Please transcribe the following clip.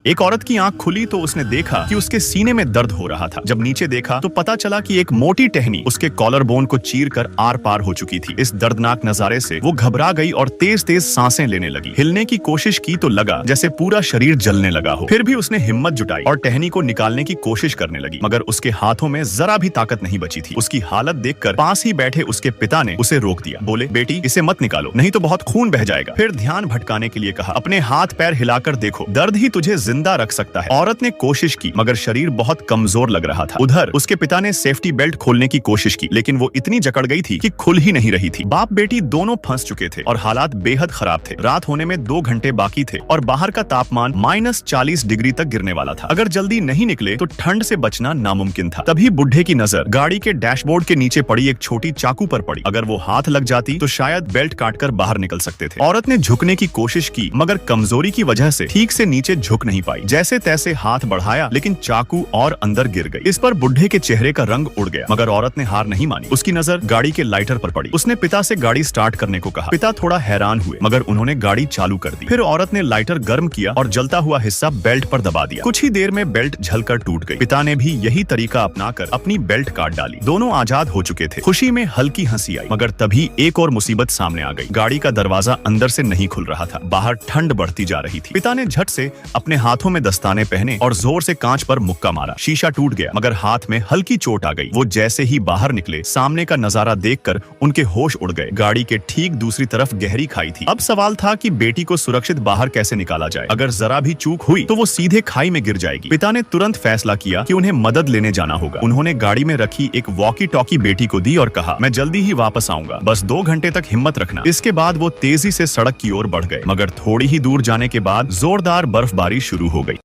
एक औरत की आंख खुली तो उसने देखा कि उसके सीने में दर्द हो रहा था। जब नीचे देखा तो पता चला कि एक मोटी टहनी उसके कॉलर बोन को चीर कर आर पार हो चुकी थी। इस दर्दनाक नजारे से वो घबरा गई और तेज तेज सांसें लेने लगी। हिलने की कोशिश की तो लगा जैसे पूरा शरीर जलने लगा हो। फिर भी उसने हिम्मत जुटाई और टहनी को निकालने की कोशिश करने लगी, मगर उसके हाथों में जरा भी ताकत नहीं बची थी। उसकी हालत देखकर पास ही बैठे उसके पिता ने उसे रोक दिया। बोले, बेटी इसे मत निकालो, नहीं तो बहुत खून बह जाएगा। फिर ध्यान भटकाने के लिए कहा, अपने हाथ पैर हिलाकर देखो, दर्द ही तुझे जिंदा रख सकता है। औरत ने कोशिश की मगर शरीर बहुत कमजोर लग रहा था। उधर उसके पिता ने सेफ्टी बेल्ट खोलने की कोशिश की, लेकिन वो इतनी जकड़ गई थी कि खुल ही नहीं रही थी। बाप बेटी दोनों फंस चुके थे और हालात बेहद खराब थे। रात होने में 2 घंटे बाकी थे और बाहर का तापमान -40 डिग्री तक गिरने वाला था। अगर जल्दी नहीं निकले तो ठंड से बचना नामुमकिन था। तभी बुढ़े की नजर गाड़ी के डैशबोर्ड के नीचे पड़ी एक छोटी चाकू पर पड़ी। अगर वो हाथ लग जाती तो शायद बेल्ट काटकर बाहर निकल सकते थे। औरत ने झुकने की कोशिश की मगर कमजोरी की वजह से ठीक से नीचे झुक नहीं पाई। जैसे तैसे हाथ बढ़ाया लेकिन चाकू और अंदर गिर गई। इस पर बुढ़े के चेहरे का रंग उड़ गया, मगर औरत ने हार नहीं मानी। उसकी नजर गाड़ी के लाइटर पर पड़ी। उसने पिता से गाड़ी स्टार्ट करने को कहा। पिता थोड़ा हैरान हुए मगर उन्होंने गाड़ी चालू कर दी। फिर औरत ने लाइटर गर्म किया और जलता हुआ हिस्सा बेल्ट पर दबा दिया। कुछ ही देर में बेल्ट झलकर टूट गई। पिता ने भी यही तरीका अपनाकर अपनी बेल्ट काट डाली। दोनों आजाद हो चुके थे। खुशी में हल्की हंसी आई, मगर तभी एक और मुसीबत सामने आ गई। गाड़ी का दरवाजा अंदर से नहीं खुल रहा था। बाहर ठंड बढ़ती जा रही थी। पिता ने झट से अपने हाथों में दस्ताने पहने और जोर से कांच पर मुक्का मारा। शीशा टूट गया मगर हाथ में हल्की चोट आ गई। वो जैसे ही बाहर निकले, सामने का नजारा देखकर उनके होश उड़ गए। गाड़ी के ठीक दूसरी तरफ गहरी खाई थी। अब सवाल था कि बेटी को सुरक्षित बाहर कैसे निकाला जाए। अगर जरा भी चूक हुई तो वो सीधे खाई में गिर जाएगी। पिता ने तुरंत फैसला किया कि उन्हें मदद लेने जाना होगा। उन्होंने गाड़ी में रखी एक वॉकी टॉकी बेटी को दी और कहा, मैं जल्दी ही वापस आऊंगा, बस 2 घंटे तक हिम्मत रखना। इसके बाद वो तेजी से सड़क की ओर बढ़ गए, मगर थोड़ी ही दूर जाने के बाद जोरदार बर्फबारी शुरू हो गई।